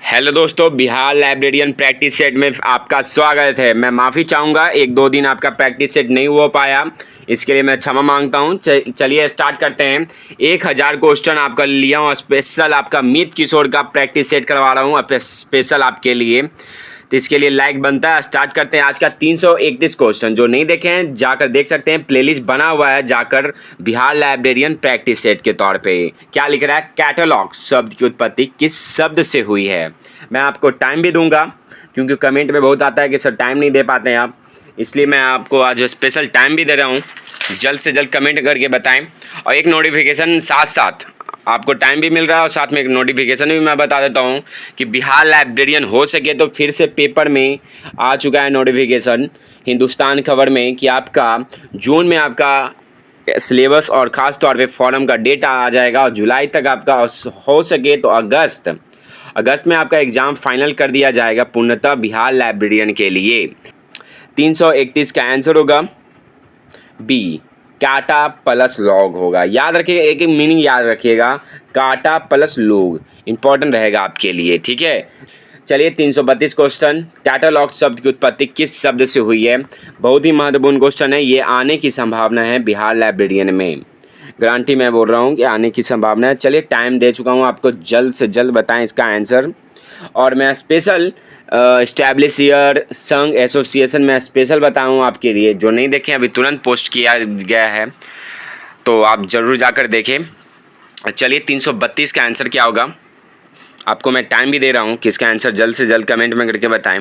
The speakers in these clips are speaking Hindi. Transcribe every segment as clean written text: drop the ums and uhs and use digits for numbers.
हेलो दोस्तों, बिहार लाइब्रेरियन प्रैक्टिस सेट में आपका स्वागत है। मैं माफ़ी चाहूँगा, एक दो दिन आपका प्रैक्टिस सेट नहीं हो पाया, इसके लिए मैं क्षमा मांगता हूँ। चलिए स्टार्ट करते हैं। 1000 क्वेश्चन आपका लिया हूँ, स्पेशल आपका मीत किशोर का प्रैक्टिस सेट करवा रहा हूँ स्पेशल आपके लिए। तो इसके लिए लाइक बनता है। स्टार्ट करते हैं आज का 331 क्वेश्चन। जो नहीं देखे हैं जाकर देख सकते हैं, प्लेलिस्ट बना हुआ है जाकर बिहार लाइब्रेरियन प्रैक्टिस सेट के तौर पे। क्या लिख रहा है? कैटलॉग शब्द की उत्पत्ति किस शब्द से हुई है। मैं आपको टाइम भी दूंगा, क्योंकि कमेंट में बहुत आता है कि सर टाइम नहीं दे पाते हैं आप, इसलिए मैं आपको आज स्पेशल टाइम भी दे रहा हूँ। जल्द से जल्द कमेंट करके बताएं, और एक नोटिफिकेशन साथ साथ आपको टाइम भी मिल रहा है और साथ में एक नोटिफिकेशन भी मैं बता देता हूँ कि बिहार लाइब्रेरियन हो सके तो फिर से पेपर में आ चुका है नोटिफिकेशन हिंदुस्तान खबर में कि आपका जून में आपका सिलेबस और ख़ास तौर पे फॉर्म का डेट आ जाएगा, और जुलाई तक आपका हो सके तो अगस्त में आपका एग्ज़ाम फाइनल कर दिया जाएगा पूर्णतः बिहार लाइब्रेरियन के लिए। 331 का आंसर होगा बी, काटा प्लस लॉग होगा। याद रखिएगा, एक एक मीनिंग याद रखिएगा, काटा प्लस लॉग इंपॉर्टेंट रहेगा आपके लिए, ठीक है। चलिए 332 क्वेश्चन, कैटलॉग शब्द की उत्पत्ति किस शब्द से हुई है। बहुत ही महत्वपूर्ण क्वेश्चन है, ये आने की संभावना है बिहार लाइब्रेरियन में, गारंटी मैं बोल रहा हूँ कि आने की संभावना है। चलिए टाइम दे चुका हूँ आपको, जल्द से जल्द बताएं इसका आंसर। और मैं स्पेशल एस्टैब्लिश ईयर संघ एसोसिएशन में स्पेशल बताऊँ आपके लिए। जो नहीं देखें अभी तुरंत पोस्ट किया गया है, तो आप ज़रूर जाकर देखें। चलिए 332 का आंसर क्या होगा, आपको मैं टाइम भी दे रहा हूँ कि इसका आंसर जल्द से जल्द कमेंट में करके बताएं।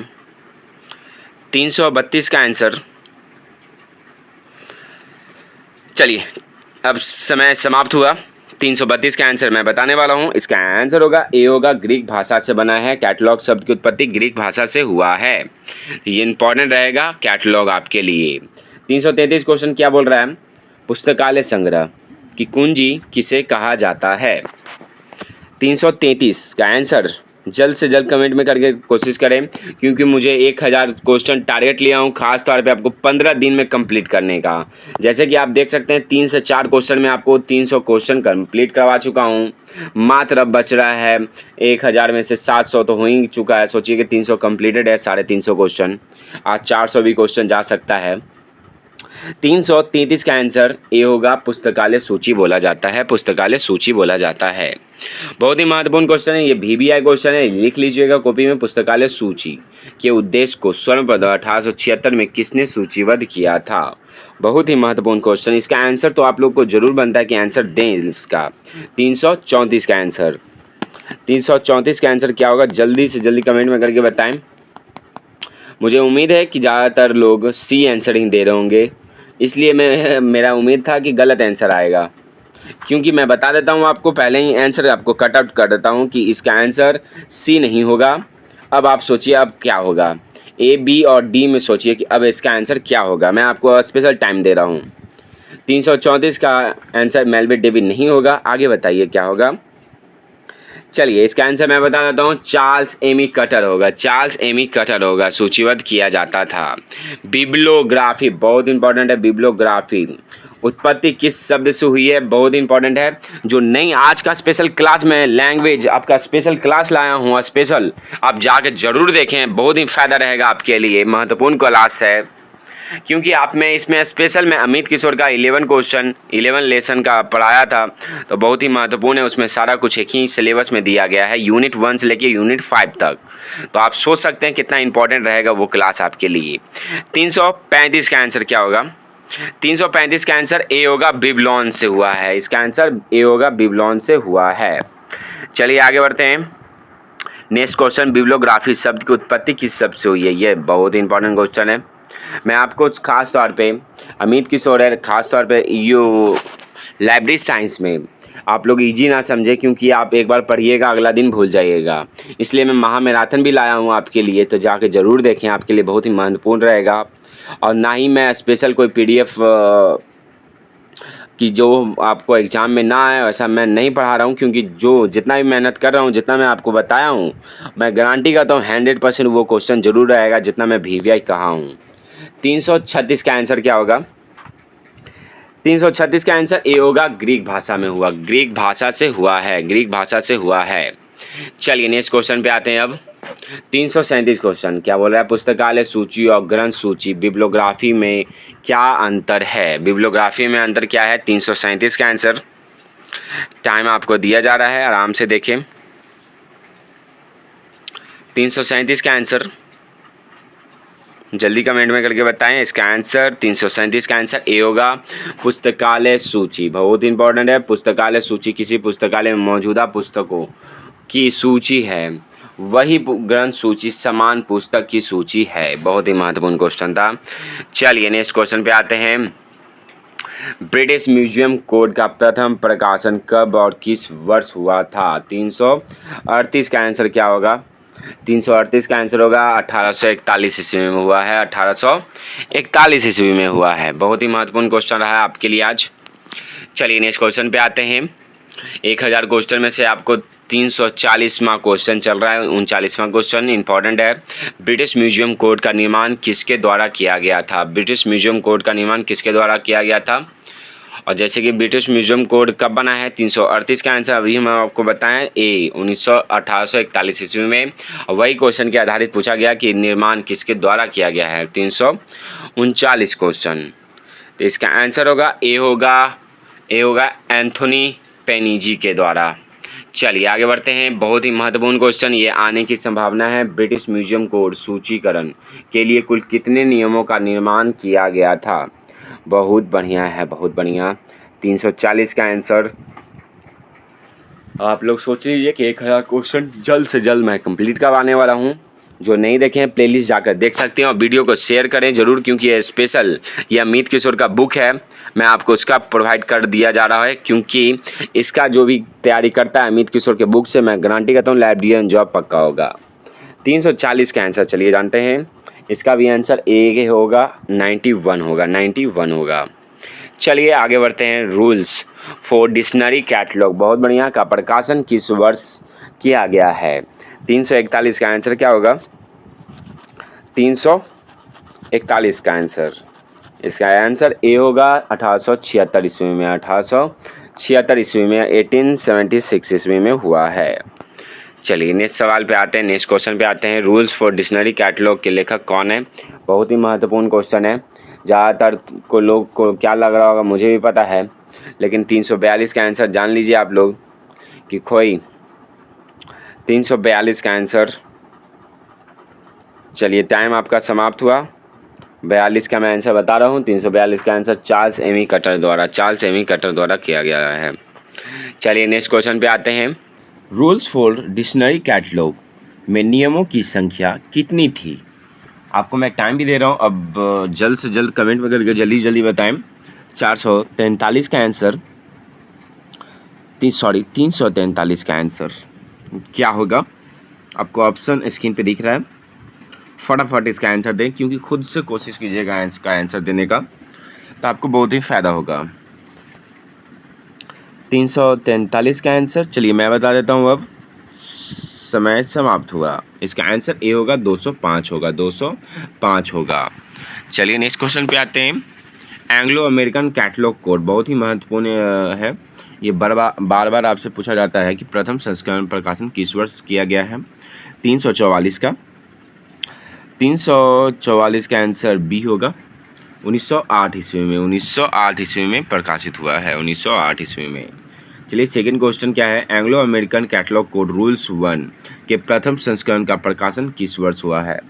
332 का आंसर, चलिए अब समय समाप्त हुआ। 332 का आंसर मैं बताने वाला हूँ। इसका आंसर होगा ए, होगा ग्रीक भाषा से बना है। कैटलॉग शब्द की उत्पत्ति ग्रीक भाषा से हुआ है, ये इंपॉर्टेंट रहेगा कैटलॉग आपके लिए। 333 क्वेश्चन क्या बोल रहा है, पुस्तकालय संग्रह की कुंजी किसे कहा जाता है। 333 का आंसर जल्द से जल्द कमेंट में करके कोशिश करें, क्योंकि मुझे 1000 क्वेश्चन टारगेट लिया हूँ खास तौर पे आपको 15 दिन में कंप्लीट करने का। जैसे कि आप देख सकते हैं 3 से 4 क्वेश्चन में आपको 300 क्वेश्चन कंप्लीट करवा चुका हूँ। मात्र अब बच रहा है 1000 में से 700 तो हो ही चुका है। सोचिए कि 300 कंप्लीटेड है, 350 क्वेश्चन, आज 400 भी क्वेश्चन जा सकता है। 333 का आंसर ए होगा, पुस्तकालय सूची बोला जाता है, पुस्तकालय सूची बोला जाता है। बहुत ही महत्वपूर्ण क्वेश्चन है, ये VBI क्वेश्चन है, लिख लीजिएगा कॉपी में। पुस्तकालय सूची के उद्देश्य को स्वर्णपद 1876 में किसने सूचीबद्ध किया था। बहुत ही महत्वपूर्ण क्वेश्चन, इसका आंसर तो आप लोग को जरूर बनता है कि आंसर दें इसका। 334 का आंसर, 334 का आंसर क्या होगा, जल्दी से जल्दी कमेंट में करके बताएं। मुझे उम्मीद है कि ज़्यादातर लोग सी आंसर ही दे रहे होंगे, इसलिए मेरा उम्मीद था कि गलत आंसर आएगा, क्योंकि मैं बता देता हूँ आपको पहले ही आंसर आपको कट आउट कर देता हूँ कि इसका आंसर सी नहीं होगा। अब आप सोचिए अब क्या होगा, ए, बी और डी में सोचिए कि अब इसका आंसर क्या होगा। मैं आपको स्पेशल टाइम दे रहा हूँ। 334 का आंसर मेल्विन डेविड नहीं होगा। आगे बताइए क्या होगा। चलिए इसका आंसर मैं बता देता हूँ, चार्ल्स एमी कटर होगा, चार्ल्स एमी कटर होगा, सूचीबद्ध किया जाता था। बिब्लियोग्राफी बहुत इंपॉर्टेंट है, बिब्लियोग्राफी उत्पत्ति किस शब्द से हुई है, बहुत इंपॉर्टेंट है। जो नहीं आज का स्पेशल क्लास में लैंग्वेज आपका स्पेशल क्लास लाया हूँ स्पेशल, आप जाके जरूर देखें, बहुत ही फायदा रहेगा आपके लिए, महत्वपूर्ण क्लास है। क्योंकि आप में इसमें स्पेशल में अमित किशोर का 11 लेसन का पढ़ाया था, तो बहुत ही महत्वपूर्ण है। उसमें सारा कुछ एक ही सिलेबस में दिया गया है, यूनिट 1 से लेके यूनिट 5 तक, तो आप सोच सकते हैं कितना इंपॉर्टेंट रहेगा वो क्लास आपके लिए। 335 का आंसर क्या होगा, 335 का आंसर ए होगा, बिबलॉन से हुआ है। इसका आंसर ए होगा, बिबलॉन से हुआ है। चलिए आगे बढ़ते हैं। नेक्स्ट क्वेश्चन, बिब्लियोग्राफी शब्द की उत्पत्ति किस शब्द से हुई है, ये बहुत इंपॉर्टेंट क्वेश्चन है। मैं आपको खास तौर पे अमित किशोर है, खास तौर पे यू लाइब्रेरी साइंस में आप लोग इजी ना समझे, क्योंकि आप एक बार पढ़िएगा अगला दिन भूल जाइएगा, इसलिए मैं महामैराथन भी लाया हूँ आपके लिए, तो जाके ज़रूर देखें, आपके लिए बहुत ही महत्वपूर्ण रहेगा। और ना ही मैं स्पेशल कोई PDF कि जो आपको एग्ज़ाम में ना आए वैसा मैं नहीं पढ़ा रहा हूँ, क्योंकि जो जितना भी मेहनत कर रहा हूँ, जितना मैं आपको बताया हूँ, मैं गारंटी करता हूँ 100% वो क्वेश्चन ज़रूर रहेगा जितना मैं VBI कहा हूँ। 336 का आंसर क्या होगा, 336 का आंसर ए होगा, ग्रीक भाषा में हुआ, ग्रीक भाषा से हुआ है, ग्रीक भाषा से हुआ है। चलिए नेक्स्ट क्वेश्चन पे आते हैं अब। 337 क्वेश्चन क्या बोल रहा है, पुस्तकालय सूची और ग्रंथ सूची बिब्लियोग्राफी में क्या अंतर है। बिब्लियोग्राफी में अंतर क्या है, 337 का आंसर। टाइम आपको दिया जा रहा है, आराम से देखें। 337 का आंसर जल्दी कमेंट में करके बताएं। इसका आंसर 337 का आंसर ए होगा, पुस्तकालय सूची। बहुत इंपॉर्टेंट है। पुस्तकालय सूची किसी पुस्तकालय में मौजूदा पुस्तकों की सूची है, वही ग्रंथ सूची समान पुस्तक की सूची है। बहुत ही महत्वपूर्ण क्वेश्चन था। चलिए नेक्स्ट क्वेश्चन पे आते हैं। ब्रिटिश म्यूजियम कोड का प्रथम प्रकाशन कब और किस वर्ष हुआ था। 338 का आंसर क्या होगा, 338 का आंसर होगा 1841 ईस्वी में हुआ है। 1841 ईस्वी में हुआ है। बहुत ही महत्वपूर्ण क्वेश्चन रहा है आपके लिए आज। चलिए नेक्स्ट क्वेश्चन पे आते हैं। 1000 क्वेश्चन में से आपको 340वां क्वेश्चन चल रहा है। 39वां क्वेश्चन इंपॉर्टेंट है। ब्रिटिश म्यूजियम कोड का निर्माण किसके द्वारा किया गया था। ब्रिटिश म्यूजियम कोड का निर्माण किसके द्वारा किया गया था। और जैसे कि ब्रिटिश म्यूजियम कोड कब बना है, 338 का आंसर अभी हम आपको बताएं ए 1841 ईस्वी में। वही क्वेश्चन के आधारित पूछा गया कि निर्माण किसके द्वारा किया गया है, 339 क्वेश्चन। तो इसका आंसर होगा ए होगा एंथोनी पेनिजी के द्वारा। चलिए आगे बढ़ते हैं। बहुत ही महत्वपूर्ण क्वेश्चन ये आने की संभावना है। ब्रिटिश म्यूजियम कोड सूचीकरण के लिए कुल कितने नियमों का निर्माण किया गया था। बहुत बढ़िया है, बहुत बढ़िया। 340 का आंसर। आप लोग सोच लीजिए कि 1000 क्वेश्चन जल्द से जल्द मैं कंप्लीट करवाने वाला हूँ। जो नहीं देखे हैं प्लेलिस्ट जाकर देख सकते हैं और वीडियो को शेयर करें ज़रूर, क्योंकि ये स्पेशल ये अमित किशोर का बुक है। मैं आपको उसका प्रोवाइड कर दिया जा रहा है, क्योंकि इसका जो भी तैयारी करता है अमित किशोर के बुक से, मैं गारंटी करता हूँ लाइब्रेरियन जॉब पक्का होगा। 340 का आंसर चलिए जानते हैं। इसका भी आंसर ए होगा, 91 होगा। चलिए आगे बढ़ते हैं। रूल्स फॉर डिक्शनरी कैटलॉग बहुत बढ़िया का प्रकाशन किस वर्ष किया गया है। 341 का आंसर क्या होगा, 341 का आंसर। इसका आंसर ए होगा 1876 ईस्वी में। 1876 ईस्वी में 1876 ईस्वी में हुआ है। चलिए नेक्स्ट सवाल पे आते हैं, नेक्स्ट क्वेश्चन पे आते हैं। रूल्स फॉर डिक्शनरी कैटलॉग के लेखक कौन है। बहुत ही महत्वपूर्ण क्वेश्चन है। ज़्यादातर को लोग को क्या लग रहा होगा, मुझे भी पता है, लेकिन 342 का आंसर जान लीजिए आप लोग कि खोई 342 का आंसर। चलिए टाइम आपका समाप्त हुआ। 42 का मैं आंसर बता रहा हूँ। 342 का आंसर चार्ल्स एमी कटर द्वारा किया गया है। चलिए नेक्स्ट क्वेश्चन पे आते हैं। रूल्स फॉर डिक्शनरी कैटलॉग में नियमों की संख्या कितनी थी। आपको मैं टाइम भी दे रहा हूँ, अब जल्द से जल्द कमेंट में करके जल्दी बताएं। 443 का आंसर 343 का आंसर क्या होगा। आपको ऑप्शन स्क्रीन पे दिख रहा है, फटाफट इसका आंसर दें, क्योंकि खुद से कोशिश कीजिएगा इसका आंसर देने का, तो आपको बहुत ही फ़ायदा होगा। 343 का आंसर चलिए मैं बता देता हूँ। अब समय समाप्त हुआ। इसका आंसर ए होगा, 205 होगा। चलिए नेक्स्ट क्वेश्चन पे आते हैं। एंग्लो अमेरिकन कैटलॉग कोड बहुत ही महत्वपूर्ण है। ये बार बार आपसे पूछा जाता है कि प्रथम संस्करण प्रकाशन किस वर्ष किया गया है। 344 का आंसर बी होगा, 1908 ईस्वी में। 1908 ईस्वी में प्रकाशित हुआ है, 1908 ईस्वी में। चलिए सेकंड क्वेश्चन क्या है। Anglo American catalogue code rules 1 के प्रथम संस्करण का प्रकाशन किस वर्ष हुआ है।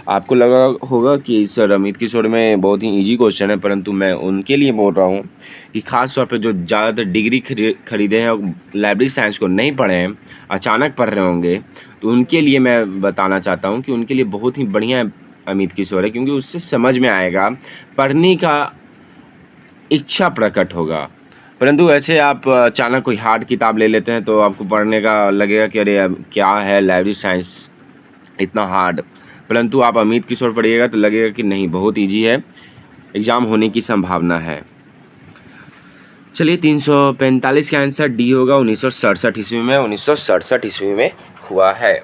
आपको लगा होगा कि सर अमित किशोर में बहुत ही इजी क्वेश्चन है, परंतु मैं उनके लिए बोल रहा हूँ कि खास तौर पे जो ज़्यादातर डिग्री खरीदे हैं और लाइब्रेरी साइंस को नहीं पढ़े हैं, अचानक पढ़ रहे होंगे, तो उनके लिए मैं बताना चाहता हूँ कि उनके लिए बहुत ही बढ़िया अमित किशोर है, क्योंकि उससे समझ में आएगा, पढ़ने का इच्छा प्रकट होगा। परंतु ऐसे आप अचानक कोई हार्ड किताब ले लेते हैं तो आपको पढ़ने का लगेगा कि अरे क्या है लाइब्रेरी साइंस इतना हार्ड। परंतु आप अमित किशोर पढ़िएगा तो लगेगा कि नहीं बहुत इजी है, एग्ज़ाम होने की संभावना है। चलिए 345 का आंसर डी होगा, 1967 ईस्वी में। 1967 ईस्वी में हुआ है।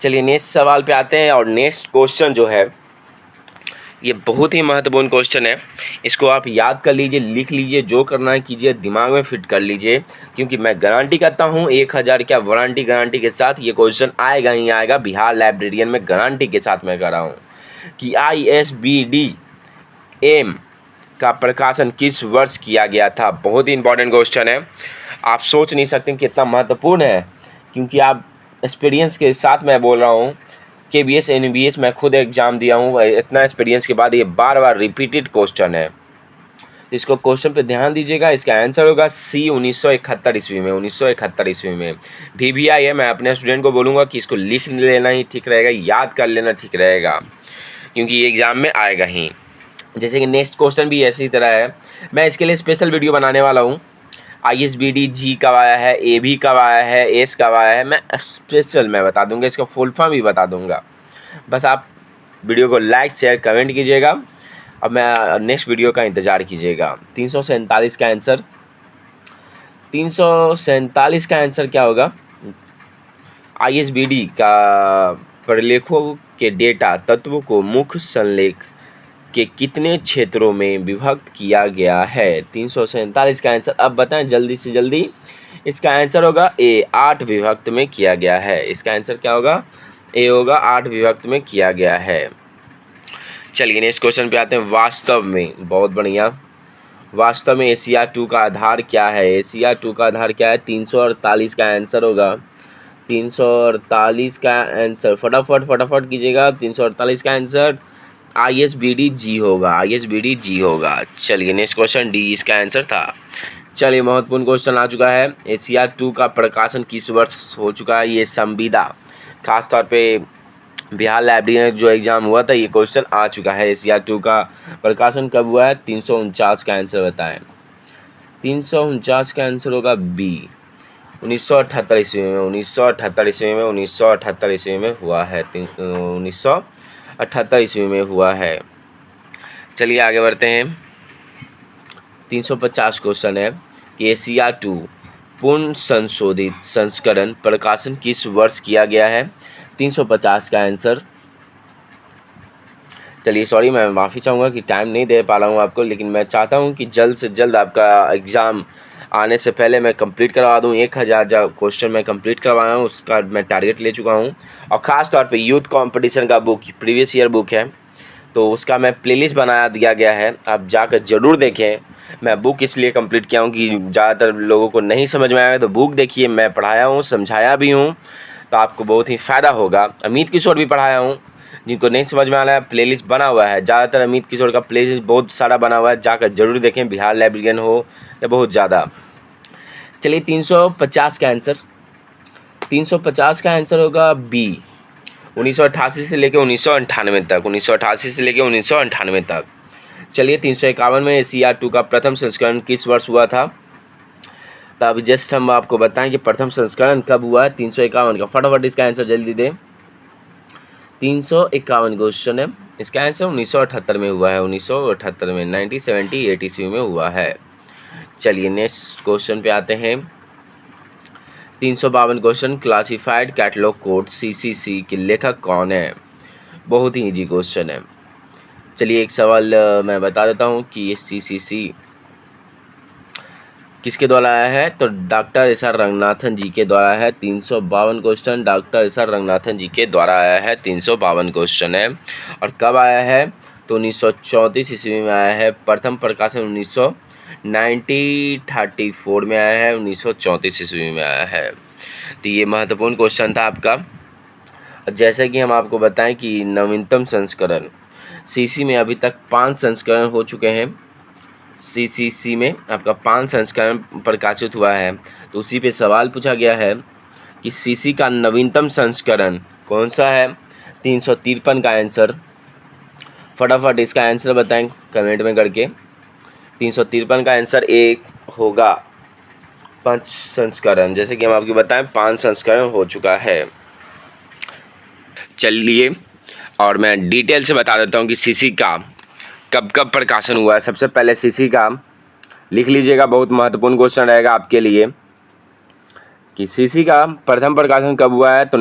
चलिए नेक्स्ट सवाल पे आते हैं और नेक्स्ट क्वेश्चन जो है ये बहुत ही महत्वपूर्ण क्वेश्चन है, इसको आप याद कर लीजिए, लिख लीजिए, जो करना है कीजिए, दिमाग में फिट कर लीजिए, क्योंकि मैं गारंटी करता हूँ 1000 क्या गारंटी के साथ ये क्वेश्चन आएगा ही आएगा। बिहार लाइब्रेरियन में गारंटी के साथ मैं कह रहा हूँ कि ISBD एम का प्रकाशन किस वर्ष किया गया था। बहुत ही इंपॉर्टेंट क्वेश्चन है, आप सोच नहीं सकते कितना महत्वपूर्ण है, क्योंकि आप एक्सपीरियंस के साथ मैं बोल रहा हूँ। KBS NBS मैं खुद एग्जाम दिया हूँ, इतना एक्सपीरियंस के बाद ये बार बार रिपीटेड क्वेश्चन है। इसको क्वेश्चन पे ध्यान दीजिएगा। इसका आंसर होगा C 1971 ईस्वी में। 1971 ईस्वी में VBI है। मैं अपने स्टूडेंट को बोलूँगा कि इसको लिख लेना ही ठीक रहेगा, याद कर लेना ठीक रहेगा, क्योंकि ये एग्जाम में आएगा ही। जैसे कि नेक्स्ट क्वेश्चन भी ऐसी तरह है, मैं इसके लिए स्पेशल वीडियो बनाने वाला हूँ। ISBD G कब आया है, AB कब आया है, S कब आया है, मैं स्पेशल मैं बता दूंगा, इसका फुल फॉर्म भी बता दूंगा। बस आप वीडियो को लाइक शेयर कमेंट कीजिएगा। अब मैं नेक्स्ट वीडियो का इंतज़ार कीजिएगा। 347 का आंसर, 347 का आंसर क्या होगा? ISBD का प्रलेखों के डेटा तत्वों को मुख्य संलेख के कितने क्षेत्रों में विभक्त किया गया है? 347 का आंसर अब बताएं जल्दी से जल्दी। इसका आंसर होगा A 8 विभक्त में किया गया है। इसका आंसर क्या होगा? A होगा 8 विभक्त में किया गया है। चलिए नेक्स्ट क्वेश्चन पे आते हैं। वास्तव में, बहुत बढ़िया, वास्तव में एशिया 2 का आधार क्या है? एशिया 2 का आधार क्या है? 348 का आंसर होगा। 348 का आंसर फटाफट कीजिएगा। 348 का आंसर ISBD G होगा। ISBD G होगा। चलिए नेक्स्ट क्वेश्चन D इसका आंसर था। चलिए महत्वपूर्ण क्वेश्चन आ चुका है। एशिया 2 का प्रकाशन किस वर्ष हो चुका है? ये संविदा, खासतौर पे बिहार लाइब्रेरी में जो एग्जाम हुआ था, ये क्वेश्चन आ चुका है। एशिया 2 का प्रकाशन कब हुआ है? 349 का आंसर बताएं। 349 का आंसर होगा B 1978 ईस्वी में। 1978 ईस्वी में 1978 ईस्वी में हुआ है। 1978 ईस्वी में हुआ है। चलिए आगे बढ़ते हैं। 350 क्वेश्चन है कि एशिया 2 पूर्ण संशोधित संस्करण प्रकाशन किस वर्ष किया गया है? 350 का आंसर, चलिए सॉरी मैं माफ़ी चाहूँगा कि टाइम नहीं दे पा रहा हूँ आपको, लेकिन मैं चाहता हूँ कि जल्द से जल्द आपका एग्ज़ाम आने से पहले मैं कंप्लीट करवा दूँ। 1000 जो क्वेश्चन मैं कंप्लीट करवाया हूँ उसका मैं टारगेट ले चुका हूँ। और ख़ास तौर पे यूथ कंपटीशन का बुक प्रीवियस ईयर बुक है, तो उसका मैं प्लेलिस्ट बना दिया गया है, आप जाकर ज़रूर देखें। मैं बुक इसलिए कंप्लीट किया हूँ कि ज़्यादातर लोगों को नहीं समझ में आया, तो बुक देखिए, मैं पढ़ाया हूँ, समझाया भी हूँ, तो आपको बहुत ही फ़ायदा होगा। अमित किशोर भी पढ़ाया हूँ, जिनको नहीं समझ में आ रहा है प्लेलिस्ट बना हुआ है, ज़्यादातर अमित किशोर का प्लेलिस्ट बहुत सारा बना हुआ है, जाकर जरूर देखें, बिहार लाइब्रेरियन हो या बहुत ज़्यादा। चलिए 350 का आंसर, 350 का आंसर होगा B 1988 से लेकर 1998 तक। 1988 से लेकर 1998 तक। चलिए 351 में एशिया 2 का प्रथम संस्करण किस वर्ष हुआ था? तब जस्ट हम आपको बताएं कि प्रथम संस्करण कब हुआ है। 351 का फटाफट इसका आंसर जल्दी दें। 351 क्वेश्चन है, इसका आंसर 1978 में हुआ है। 1978 में 1978 ईस्वी में हुआ है। चलिए नेक्स्ट क्वेश्चन पे आते हैं। 352 question, classified catalogue code CCC के लेखक कौन है? बहुत ही इजी क्वेश्चन है। चलिए एक सवाल मैं बता देता हूँ कि ये CCC किसके द्वारा आया है, तो डॉक्टर SR रंगनाथन जी के द्वारा है। 352 क्वेश्चन डॉक्टर SR रंगनाथन जी के द्वारा आया है। 352 क्वेश्चन है। और कब आया है, तो 1934 ईस्वी में आया है। प्रथम प्रकाशन 1934 में आया है। 1934 ईस्वी में आया है। तो ये महत्वपूर्ण क्वेश्चन था आपका। जैसे कि हम आपको बताएं कि नवीनतम संस्करण CC में अभी तक 5 संस्करण हो चुके हैं। CCC में आपका 5 संस्करण प्रकाशित हुआ है। तो उसी पे सवाल पूछा गया है कि CC का नवीनतम संस्करण कौन सा है? 353 का आंसर, फटाफट इसका आंसर बताएं कमेंट में करके। 353 का आंसर एक होगा 5 संस्करण, जैसे कि हम आपको बताएं 5 संस्करण हो चुका है। चलिए और मैं डिटेल से बता देता हूं कि CC का कब कब प्रकाशन हुआ है। सबसे पहले CC का लिख लीजिएगा, बहुत महत्वपूर्ण क्वेश्चन रहेगा आपके लिए कि CC का प्रथम प्रकाशन कब हुआ है, तो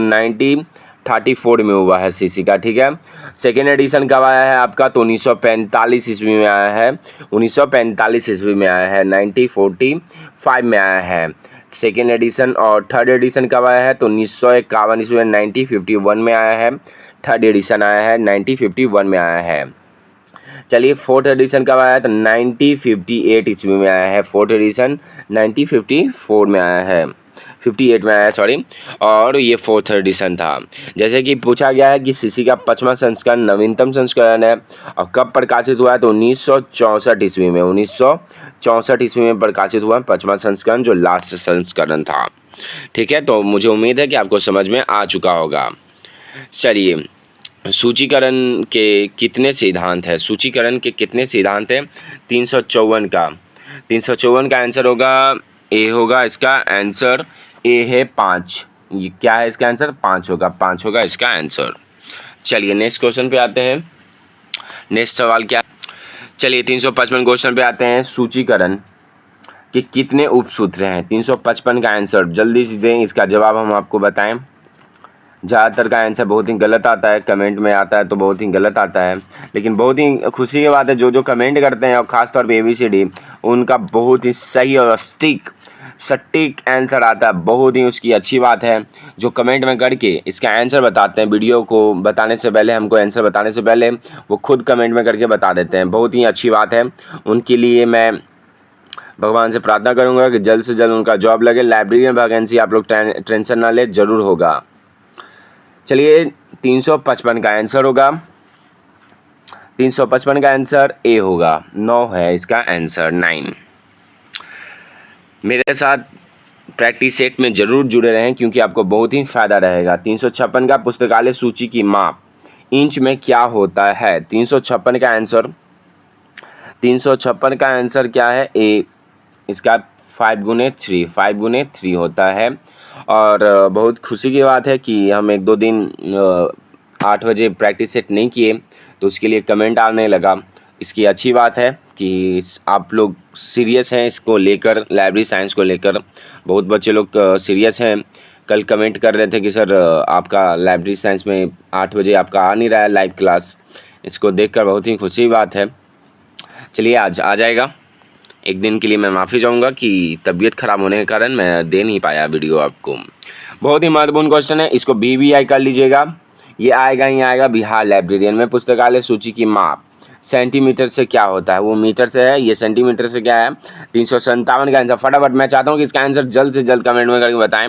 1934 में हुआ है सीसी का, ठीक है। सेकेंड एडिशन कब आया है आपका, तो 1945 ईस्वी में आया है, 1945 ईस्वी में आया है, 1945 में आया है सेकेंड एडिशन। और थर्ड एडिशन कब आया है, तो 1951 ईस्वी में, 1951 में आया है। थर्ड एडिशन आया है 1951 में आया है। चलिए फोर्थ एडिशन कब आया है, तो 1958 ईस्वी में आया है। फोर्थ एडिशन 1954 में आया है, 58 में आया है सॉरी। और ये फोर्थ एडिशन था। जैसे कि पूछा गया है कि सीसी का 5वां संस्करण नवीनतम संस्करण है और कब प्रकाशित हुआ है, तो 1964 ईस्वी में, 1964 ईस्वी में प्रकाशित हुआ 5वां संस्करण, जो लास्ट संस्करण था, ठीक है। तो मुझे उम्मीद है कि आपको समझ में आ चुका होगा। चलिए, सूचीकरण के कितने सिद्धांत हैं, सूचीकरण के कितने सिद्धांत हैं, 354 का। 354 का आंसर होगा ए, होगा इसका आंसर ए है 5। ये क्या है इसका आंसर, 5 होगा, 5 होगा इसका आंसर। चलिए नेक्स्ट क्वेश्चन पे आते हैं। नेक्स्ट सवाल क्या, चलिए 355 क्वेश्चन पे आते हैं। सूचीकरण के कितने उपसूत्र हैं, 355 का आंसर जल्दी से दें, इसका जवाब हम आपको बताएं। ज़्यादातर का आंसर बहुत ही गलत आता है, कमेंट में आता है तो बहुत ही गलत आता है, लेकिन बहुत ही खुशी की बात है जो कमेंट करते हैं और ख़ासतौर पे ABCD, उनका बहुत ही सही और सटीक आंसर आता है। बहुत ही उसकी अच्छी बात है जो कमेंट में करके इसका आंसर बताते हैं। वीडियो को बताने से पहले, हमको आंसर बताने से पहले वो खुद कमेंट में करके बता देते हैं। बहुत ही अच्छी बात है, उनके लिए मैं भगवान से प्रार्थना करूँगा कि जल्द से जल्द उनका जॉब लगे। लाइब्रेरियन वैकेंसी आप लोग टेंशन ना ले, ज़रूर होगा। चलिए 355 का आंसर होगा, 355 का आंसर ए होगा, 9 है इसका आंसर, 9। मेरे साथ प्रैक्टिस सेट में ज़रूर जुड़े रहें क्योंकि आपको बहुत ही फ़ायदा रहेगा। 356 का पुस्तकालय सूची की माप इंच में क्या होता है, 356 का आंसर, 356 का आंसर क्या है, ए, इसका 5×3 होता है। और बहुत खुशी की बात है कि हम 1-2 दिन 8 बजे प्रैक्टिस सेट नहीं किए तो उसके लिए कमेंट आने लगा। इसकी अच्छी बात है कि आप लोग सीरियस हैं इसको लेकर, लाइब्रेरी साइंस को लेकर। बहुत बच्चे लोग सीरियस हैं। कल कमेंट कर रहे थे कि सर आपका लाइब्रेरी साइंस में 8 बजे आपका आ नहीं रहा है लाइव क्लास। इसको देखकर बहुत ही खुशी की बात है। चलिए आज आ जाएगा। एक दिन के लिए मैं माफ़ी चाहूँगा कि तबीयत ख़राब होने के कारण मैं दे नहीं पाया वीडियो आपको। बहुत ही महत्वपूर्ण क्वेश्चन है, इसको BBI कर लीजिएगा। ये आएगा ही आएगा। बिहार लाइब्रेरियन में पुस्तकालय सूची की माप सेंटीमीटर से क्या होता है, वो मीटर से है, ये सेंटीमीटर से क्या है। 357 का आंसर। फटाफट मैं चाहता हूँ कि इसका आंसर जल्द से जल्द कमेंट में करके बताएं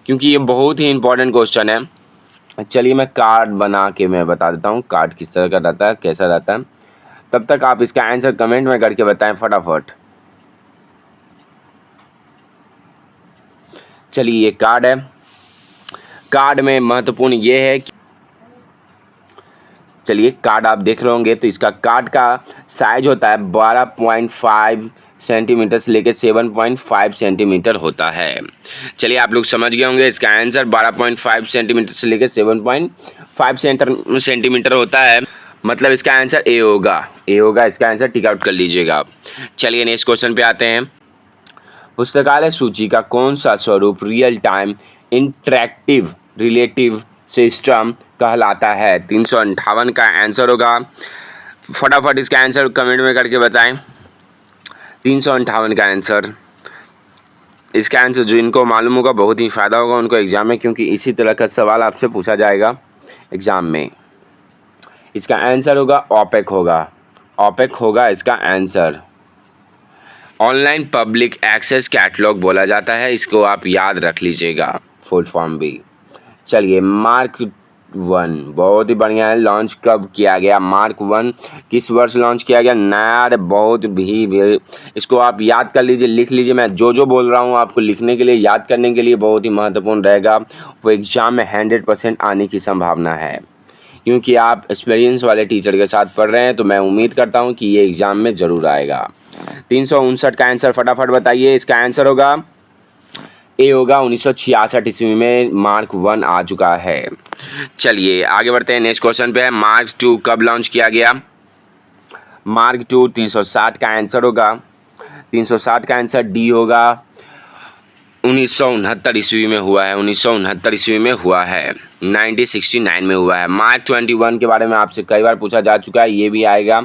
क्योंकि ये बहुत ही इंपॉर्टेंट क्वेश्चन है। चलिए मैं कार्ड बना के मैं बता देता हूँ कार्ड किस तरह का रहता है, कैसा रहता है। तब तक आप इसका आंसर कमेंट में करके बताएं फटाफट। चलिए ये कार्ड है। कार्ड में महत्वपूर्ण ये है कि चलिए कार्ड आप देख रहे होंगे तो इसका कार्ड का साइज होता है 12.5 सेंटीमीटर से लेकर 7.5 सेंटीमीटर होता है। चलिए आप लोग समझ गए होंगे इसका आंसर 12.5 सेंटीमीटर से लेकर 7.5 सेंटीमीटर होता है। मतलब इसका आंसर ए होगा, ए होगा इसका आंसर। टिक आउट कर लीजिएगा आप। चलिए नेक्स्ट क्वेश्चन पे आते हैं। पुस्तकालय सूची का कौन सा स्वरूप real time interactive relative system कहलाता है, 358 का आंसर होगा। फटाफट इसका आंसर कमेंट में करके बताएं। 358 का आंसर, इसका आंसर जो इनको मालूम होगा बहुत ही फ़ायदा होगा उनको एग्जाम में, क्योंकि इसी तरह का सवाल आपसे पूछा जाएगा एग्जाम में। इसका आंसर होगा ओपेक होगा, ओपेक होगा इसका answer. Online public access catalogue बोला जाता है, इसको आप याद रख लीजिएगा, फुल फॉर्म भी। चलिए मार्क 1 बहुत ही बढ़िया है। लॉन्च कब किया गया, मार्क 1 किस वर्ष लॉन्च किया गया, नया बहुत भी इसको आप याद कर लीजिए, लिख लीजिए। मैं जो बोल रहा हूँ आपको लिखने के लिए, याद करने के लिए बहुत ही महत्वपूर्ण रहेगा। वो एग्ज़ाम में 100% आने की संभावना है क्योंकि आप एक्सपीरियंस वाले टीचर के साथ पढ़ रहे हैं, तो मैं उम्मीद करता हूँ कि ये एग्ज़ाम में ज़रूर आएगा। 359 का आंसर फटाफट बताइए। इसका आंसर होगा ए होगा, 1966 ईस्वी में मार्क 1 आ चुका है। चलिए आगे बढ़ते हैं, नेक्स्ट क्वेश्चन पे है। मार्क 2 कब लॉन्च किया गया, मार्क 2 360 का आंसर होगा, 360 का आंसर डी होगा। 1969 ईस्वी में हुआ है, 1969 ईस्वी में हुआ है 1969 में हुआ है। मार्च 21 के बारे में आपसे कई बार पूछा जा चुका है, ये भी आएगा।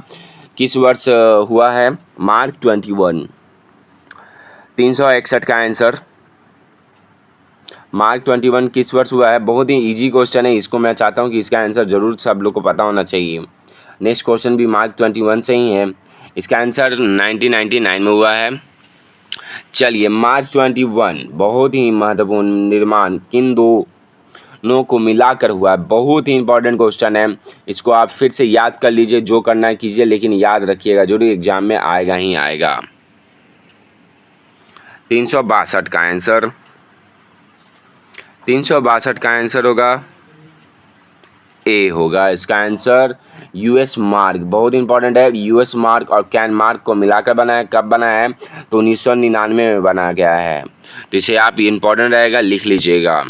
किस वर्ष हुआ है मार्च 21? 361 का आंसर मार्च 21 किस वर्ष हुआ है? बहुत ही इजी क्वेश्चन है, इसको मैं चाहता हूँ कि इसका आंसर जरूर सब लोग को पता होना चाहिए। नेक्स्ट क्वेश्चन भी मार्च 21 से ही है, इसका आंसर 1999 में हुआ है। चलिए, मार्च 21 बहुत ही महत्वपूर्ण निर्माण किन दोनों को मिलाकर हुआ है? बहुत ही इंपॉर्टेंट क्वेश्चन है, इसको आप फिर से याद कर लीजिए, जो करना है कीजिए, लेकिन याद रखिएगा जरूर, एग्जाम में आएगा ही आएगा। 362 का आंसर 362 का आंसर होगा ए होगा इसका आंसर। यूएस मार्क बहुत इंपॉर्टेंट है, यूएस मार्क और कैन मार्क को मिलाकर बनाया, कब बनाया है? तो 1999 में बनाया गया है, तो इसे आप इंपॉर्टेंट रहेगा, लिख लीजिएगा।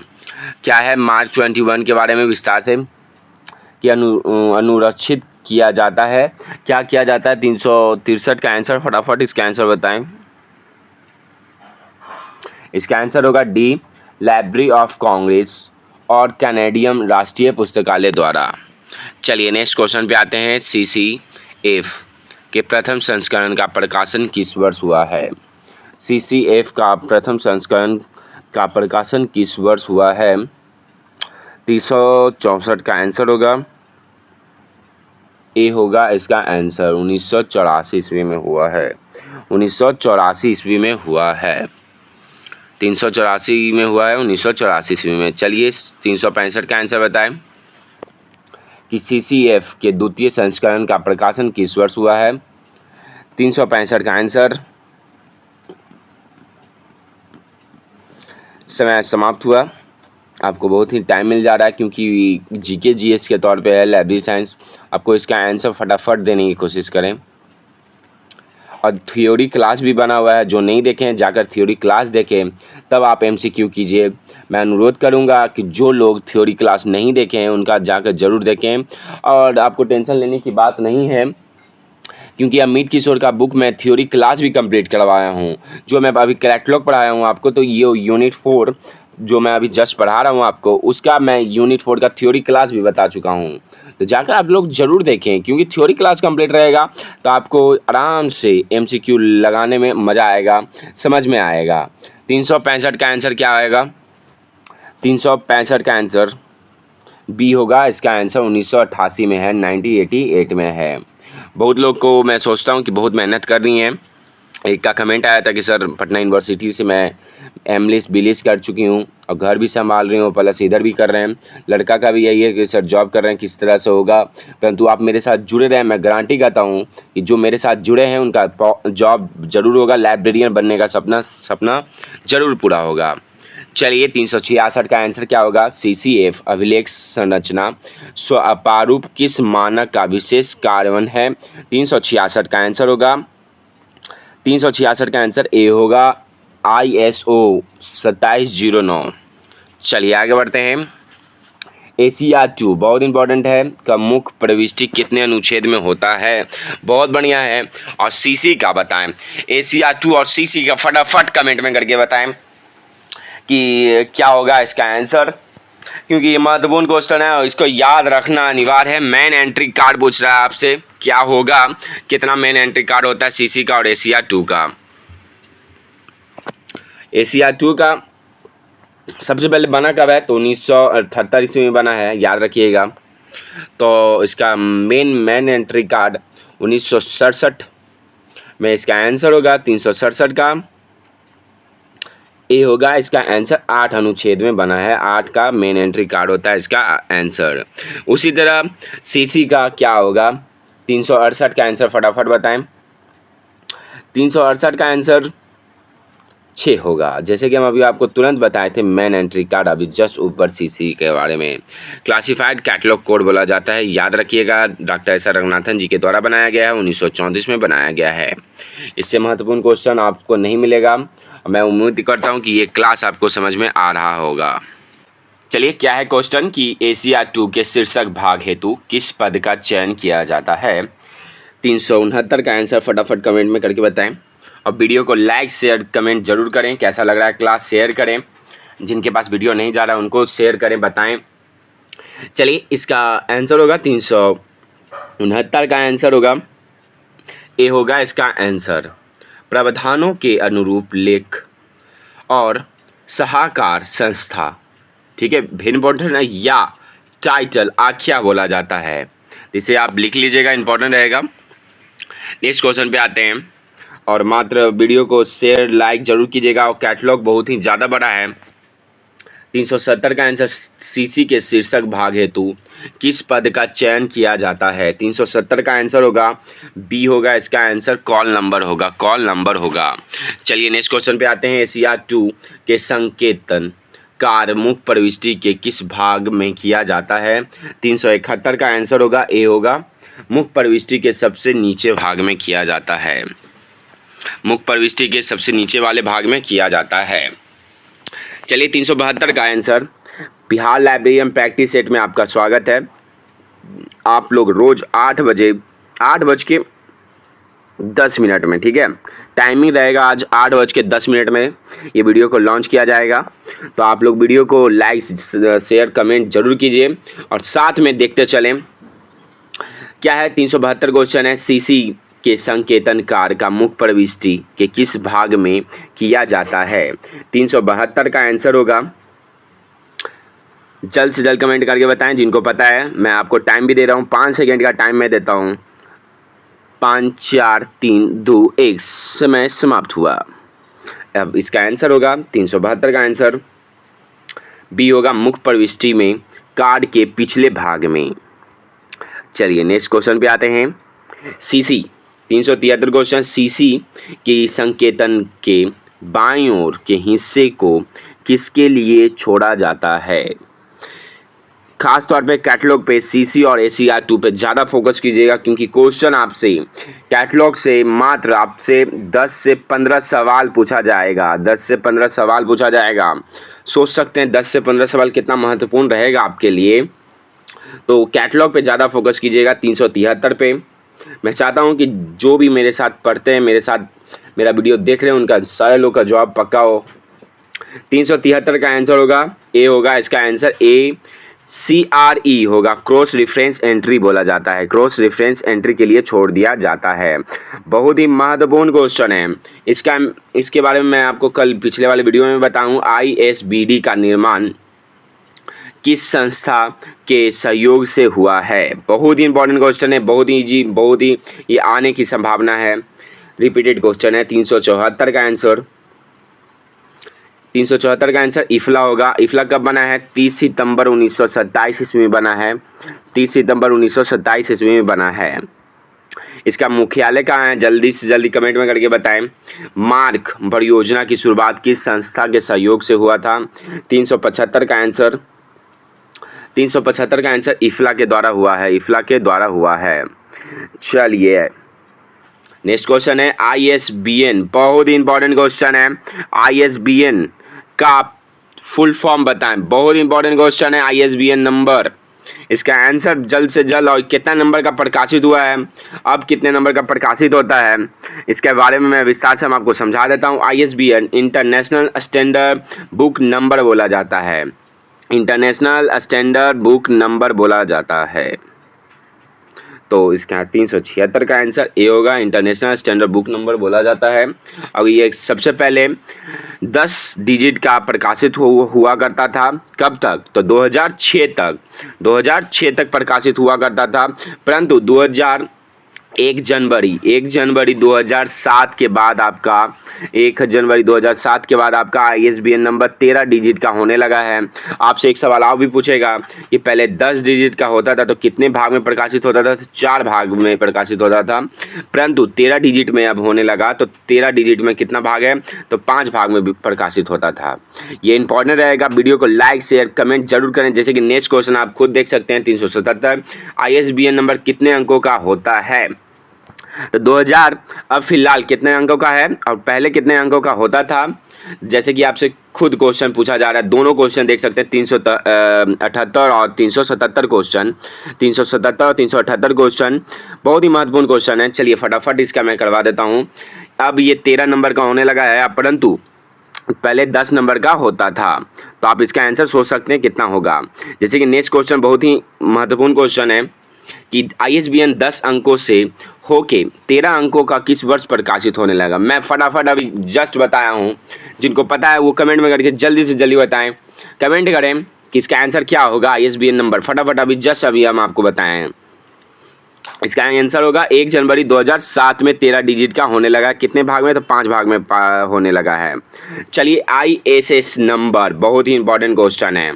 क्या है मार्च 21 के बारे में विस्तार से कि अनुरक्षित किया जाता है, क्या किया जाता है? 363 का आंसर, फटाफट इसका आंसर बताएं। इसका आंसर होगा डी, लाइब्रेरी ऑफ कांग्रेस और कैनेडियन राष्ट्रीय पुस्तकालय द्वारा। चलिए नेक्स्ट क्वेश्चन पे आते हैं। CCF के प्रथम संस्करण का प्रकाशन किस वर्ष हुआ है? CCF का प्रथम संस्करण का प्रकाशन किस वर्ष हुआ है? 364 का आंसर होगा ए होगा इसका आंसर। 1984 ईस्वी में हुआ है, 1984 ईस्वी में हुआ है, 384 में हुआ है, 1984 ईस्वी में। चलिए 365 का आंसर बताएं कि CCF के द्वितीय संस्करण का प्रकाशन किस वर्ष हुआ है? 365 का आंसर। समय समाप्त हुआ, आपको बहुत ही टाइम मिल जा रहा है क्योंकि GK GS के तौर पे है लाइब्रेरी साइंस, आपको इसका आंसर फटाफट देने की कोशिश करें। और थ्योरी क्लास भी बना हुआ है, जो नहीं देखें जाकर थ्योरी क्लास देखें, तब आप MCQ कीजिए। मैं अनुरोध करूंगा कि जो लोग थ्योरी क्लास नहीं देखे हैं उनका जाकर ज़रूर देखें। और आपको टेंशन लेने की बात नहीं है क्योंकि अमित किशोर का बुक मैं थ्योरी क्लास भी कंप्लीट करवाया हूं, जो मैं अभी कैटलॉग पढ़ाया हूं आपको, तो ये यूनिट 4 जो मैं अभी जस्ट पढ़ा रहा हूं आपको, उसका मैं यूनिट 4 का थ्योरी क्लास भी बता चुका हूं। तो जाकर आप लोग ज़रूर देखें, क्योंकि थ्योरी क्लास कंप्लीट रहेगा तो आपको आराम से MCQ लगाने में मज़ा आएगा, समझ में आएगा। 365 का आंसर क्या आएगा? 365 का आंसर बी होगा इसका आंसर। 1988 में है, 1988 में है। बहुत लोग को मैं सोचता हूँ कि बहुत मेहनत कर रही हैं। एक का कमेंट आया था कि सर पटना यूनिवर्सिटी से मैं एमलिस बिलिस कर चुकी हूँ और घर भी संभाल रही हूँ, प्लस इधर भी कर रहे हैं। लड़का का भी यही है कि सर जॉब कर रहे हैं, किस तरह से होगा? परंतु आप मेरे साथ जुड़े रहें, मैं गारंटी करता हूँ कि जो मेरे साथ जुड़े हैं उनका जॉब जरूर होगा, लाइब्रेरियन बनने का सपना जरूर पूरा होगा। चलिए 366 का आंसर क्या होगा? CCF अभिलेख संरचना स्वरूप किस मानक का विशेष कार्यान्वयन है? 366 का आंसर होगा, 366 का आंसर ए होगा, ISO 2709। चलिए आगे बढ़ते हैं। ACR 2 बहुत इंपॉर्टेंट है, का मुख्य प्रविष्टि कितने अनुच्छेद में होता है? बहुत बढ़िया है। और CC का बताएं, ACR 2 और CC का फटाफट कमेंट में करके बताएं कि क्या होगा इसका आंसर, क्योंकि ये महत्वपूर्ण क्वेश्चन है और इसको याद रखना अनिवार्य है। मेन एंट्री कार्ड पूछ रहा है आपसे, क्या होगा, कितना मेन एंट्री कार्ड होता है CC का और ACR 2 का? ACR 2 का सबसे पहले बना कब है? तो 1978 ईस्वी में बना है, याद रखिएगा। तो इसका मेन एंट्री कार्ड 1967 में इसका आंसर होगा। 367 का ए होगा इसका आंसर। 8 अनुच्छेद में बना है, 8 का मेन एंट्री कार्ड होता है इसका आंसर। उसी तरह CC का क्या होगा? 368 का आंसर फटाफट बताएं। 368 का आंसर 6 होगा, जैसे कि हम अभी आपको तुरंत बताए थे मेन एंट्री कार्ड, अभी जस्ट ऊपर CC के बारे में। क्लासिफाइड कैटलॉग कोड बोला जाता है, याद रखिएगा। डॉक्टर एस आर रंगनाथन जी के द्वारा बनाया गया है, 1934 में बनाया गया है। इससे महत्वपूर्ण क्वेश्चन आपको नहीं मिलेगा। मैं उम्मीद करता हूं कि ये क्लास आपको समझ में आ रहा होगा। चलिए क्या है क्वेश्चन कि ACR 2 के शीर्षक भाग हेतु किस पद का चयन किया जाता है? 369 का आंसर फटाफट कमेंट में करके बताएं और वीडियो को लाइक शेयर कमेंट जरूर करें। कैसा लग रहा है क्लास शेयर करें, जिनके पास वीडियो नहीं जा रहा है उनको शेयर करें, बताएं चलिए इसका आंसर होगा 369 का आंसर होगा ए होगा इसका आंसर। प्रावधानों के अनुरूप लेख और सहाकार संस्था, ठीक है, वेरी इंपॉर्टेंट है, या टाइटल आख्या बोला जाता है, इसे आप लिख लीजिएगा, इंपॉर्टेंट रहेगा। नेक्स्ट क्वेश्चन पे आते हैं, और मात्र वीडियो को शेयर लाइक जरूर कीजिएगा, और कैटलॉग बहुत ही ज़्यादा बड़ा है। 370 का आंसर सीसी के शीर्षक भाग हेतु किस पद का चयन किया जाता है? 370 का आंसर होगा बी होगा इसका आंसर, कॉल नंबर होगा, कॉल नंबर होगा। चलिए नेक्स्ट क्वेश्चन पे आते हैं। एशिया 2 के संकेतन कार्य मुख्य प्रविष्टि के किस भाग में किया जाता है? 371 का आंसर होगा ए होगा, मुख्य प्रविष्टि के सबसे नीचे भाग में किया जाता है, मुख्य प्रविष्टि के सबसे नीचे वाले भाग में किया जाता है। चलिए 372 का answer, Bihar librarian practice set में आपका स्वागत है। आप लोग रोज 8:10 में, ठीक है, टाइमिंग रहेगा आज 8:10 में ये वीडियो को लॉन्च किया जाएगा। तो आप लोग वीडियो को लाइक शेयर कमेंट जरूर कीजिए, और साथ में देखते चलें क्या है। 372 क्वेश्चन है, सीसी के संकेतन कार्य का मुख्य प्रविष्टि के किस भाग में किया जाता है? 372 का आंसर होगा, जल्द से जल्द कमेंट करके बताएं जिनको पता है। मैं आपको टाइम भी दे रहा हूं, 5 सेकेंड का टाइम मैं देता हूं। 5 4 3 2 1 समय समाप्त हुआ। अब इसका आंसर होगा 372 का आंसर बी होगा, मुख्य प्रविष्टि में कार्ड के पिछले भाग में। चलिए नेक्स्ट क्वेश्चन पे आते हैं। सीसी 373 क्वेश्चन, सीसी की संकेतन के बाईं ओर के हिस्से को किसके लिए छोड़ा जाता है? खास तौर पे कैटलॉग पे सीसी और एसीआर 2 पे ज़्यादा फोकस कीजिएगा, क्योंकि क्वेश्चन आपसे कैटलॉग से मात्र आपसे 10 से 15 सवाल पूछा जाएगा, 10 से 15 सवाल पूछा जाएगा। सोच सकते हैं 10 से 15 सवाल कितना महत्वपूर्ण रहेगा आपके लिए। तो कैटलॉग पे ज़्यादा फोकस कीजिएगा। 373 पे मैं चाहता हूं कि जो भी मेरे साथ पढ़ते हैं, मेरे साथ मेरा वीडियो देख रहे हैं, उनका सारे लोग का जवाब पक्का हो। 373 का आंसर होगा ए होगा इसका आंसर, ए CRE होगा, क्रॉस रेफरेंस एंट्री बोला जाता है, क्रॉस रेफरेंस एंट्री के लिए छोड़ दिया जाता है। बहुत ही महत्वपूर्ण क्वेश्चन है इसके बारे में मैं आपको कल पिछले वाले वीडियो में बताऊं। ISBD का निर्माण किस संस्था के सहयोग से हुआ है? बहुत ही इंपॉर्टेंट क्वेश्चन है, बहुत ही इजी, बहुत ही ये आने की संभावना है। रिपीटेड क्वेश्चन है। 374 का आंसर, 374 का आंसर इफला होगा। इफला कब बना है? 30 सितंबर 1927 ईस्वी में बना है, 30 सितंबर 1927 ईस्वी में बना है। इसका मुख्यालय कहाँ है? जल्दी से जल्दी कमेंट में करके बताएं। मार्क परियोजना की शुरुआत किस संस्था के सहयोग से हुआ था? 375 का आंसर, 375 का आंसर इफला के द्वारा हुआ है, इफला के द्वारा हुआ है। चलिए नेक्स्ट क्वेश्चन है ISBN, बहुत ही इंपॉर्टेंट क्वेश्चन है। ISBN का फुल फॉर्म बताएं, बहुत इंपॉर्टेंट क्वेश्चन है। ISBN नंबर, इसका आंसर जल्द से जल्द, और कितना नंबर का प्रकाशित हुआ है, अब कितने नंबर का प्रकाशित होता है, इसके बारे में मैं विस्तार से हम आपको समझा देता हूँ। ISBN international standard book number बोला जाता है, इंटरनेशनल स्टैंडर्ड बुक नंबर बोला जाता है। तो इसका 376 का आंसर ए होगा, इंटरनेशनल स्टैंडर्ड बुक नंबर बोला जाता है। अब ये सबसे पहले 10 डिजिट का प्रकाशित हुआ करता था, कब तक? तो 2006 तक, 2006 तक प्रकाशित हुआ करता था, परंतु 1 जनवरी 2007 के बाद आपका 1 जनवरी 2007 के बाद आपका ISBN नंबर 13 डिजिट का होने लगा है। आपसे एक सवाल और भी पूछेगा कि पहले 10 डिजिट का होता था तो कितने भाग में प्रकाशित होता था? 4 भाग में प्रकाशित होता था, परंतु 13 डिजिट में अब होने लगा। तो 13 डिजिट में कितना भाग है? तो 5 भाग में प्रकाशित होता था। ये इंपॉर्टेंट रहेगा, वीडियो को लाइक शेयर कमेंट जरूर करें। जैसे कि नेक्स्ट क्वेश्चन आप खुद देख सकते हैं, 377 ISBN नंबर कितने अंकों का होता है? तो 2000 अब फिलहाल कितने अंकों का है और पहले कितने अंकों का होता था? जैसे कि आपसे खुद क्वेश्चन पूछा जा रहा है, दोनों क्वेश्चन देख सकते हैं, 378 और 377 क्वेश्चन, 377 और 378 क्वेश्चन बहुत ही महत्वपूर्ण क्वेश्चन है। चलिए फटाफट इसका मैं करवा देता हूं। अब ये 13 नंबर का होने लगा है, परंतु पहले 10 नंबर का होता था। तो आप इसका आंसर सोच सकते हैं कितना होगा। जैसे कि नेक्स्ट क्वेश्चन बहुत ही महत्वपूर्ण क्वेश्चन है कि ISBN 10 अंकों से होके 13 अंकों का किस वर्ष प्रकाशित होने लगा। मैं फटाफट अभी जस्ट बताया हूँ, जिनको पता है वो कमेंट में करके जल्दी से जल्दी बताएं, कमेंट करें कि इसका आंसर क्या होगा। ISBN नंबर फटाफट अभी हम आपको बताए हैं। इसका आंसर होगा 1 जनवरी 2007 में 13 डिजिट का होने लगा। कितने भाग में? तो 5 भाग में होने लगा है। चलिए ISS नंबर, बहुत ही इंपॉर्टेंट क्वेश्चन है।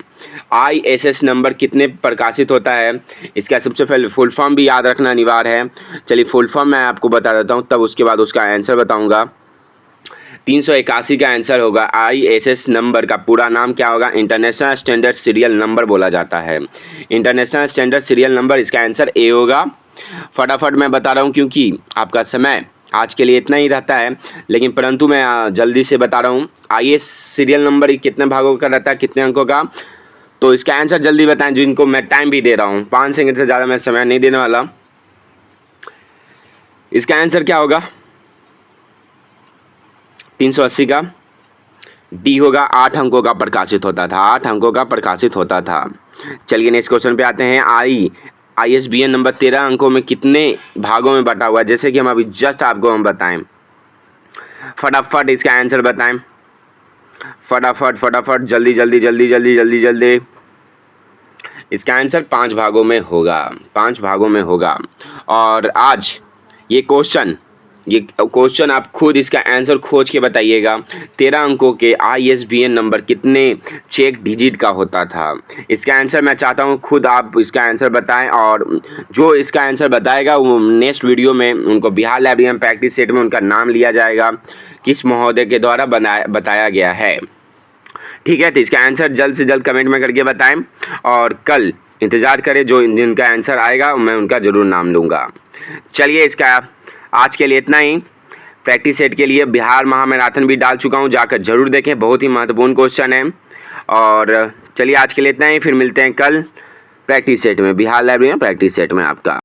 ISS नंबर कितने प्रकाशित होता है? इसका सबसे पहले फुल फॉर्म भी याद रखना अनिवार्य है। चलिए फुल फॉर्म मैं आपको बता देता हूँ, तब उसके बाद उसका आंसर बताऊँगा। 381 का आंसर होगा। ISS नंबर का पूरा नाम क्या होगा? इंटरनेशनल स्टैंडर्ड सीरियल नंबर बोला जाता है। इंटरनेशनल स्टैंडर्ड सीरियल नंबर, इसका आंसर ए होगा। फटाफट मैं बता रहा हूँ क्योंकि आपका समय आज के लिए इतना ही रहता है, लेकिन परंतु मैं जल्दी से बता रहा हूँ। IS सीरियल नंबर कितने भागों का रहता है, कितने अंकों का? तो इसका आंसर जल्दी बताएं, जिनको मैं टाइम भी दे रहा हूँ। 5 सेकंड से ज़्यादा मैं समय नहीं देने वाला। इसका आंसर क्या होगा? 380 का। डी होगा, 8 अंकों का प्रकाशित होता था। 8 अंकों का प्रकाशित होता था। चलिए नेक्स्ट क्वेश्चन पे आते हैं। ISBN नंबर 13 अंकों में कितने भागों में बटा हुआ है? जैसे कि हम अभी जस्ट आपको हम बताएं, फटाफट इसका आंसर बताएं, फटाफट जल्दी जल्दी जल्दी जल्दी जल्दी जल्दी। इसका आंसर 5 भागों में होगा, 5 भागों में होगा। और आज ये क्वेश्चन आप खुद इसका आंसर खोज के बताइएगा। 13 अंकों के ISBN नंबर कितने चेक डिजिट का होता था? इसका आंसर मैं चाहता हूँ खुद आप इसका आंसर बताएं, और जो इसका आंसर बताएगा वो नेक्स्ट वीडियो में उनको बिहार लाइब्रेरियन प्रैक्टिस सेट में उनका नाम लिया जाएगा, किस महोदय के द्वारा बताया गया है। ठीक है, तो इसका आंसर जल्द से जल्द कमेंट में करके बताएं, और कल इंतज़ार करें, जो जिनका आंसर आएगा मैं उनका ज़रूर नाम लूँगा। चलिए, इसका आज के लिए इतना ही। प्रैक्टिस सेट के लिए बिहार महामैराथन भी डाल चुका हूँ, जाकर जरूर देखें, बहुत ही महत्वपूर्ण क्वेश्चन है। और चलिए आज के लिए इतना ही, फिर मिलते हैं कल प्रैक्टिस सेट में, बिहार लाइब्रेरी में प्रैक्टिस सेट में आपका।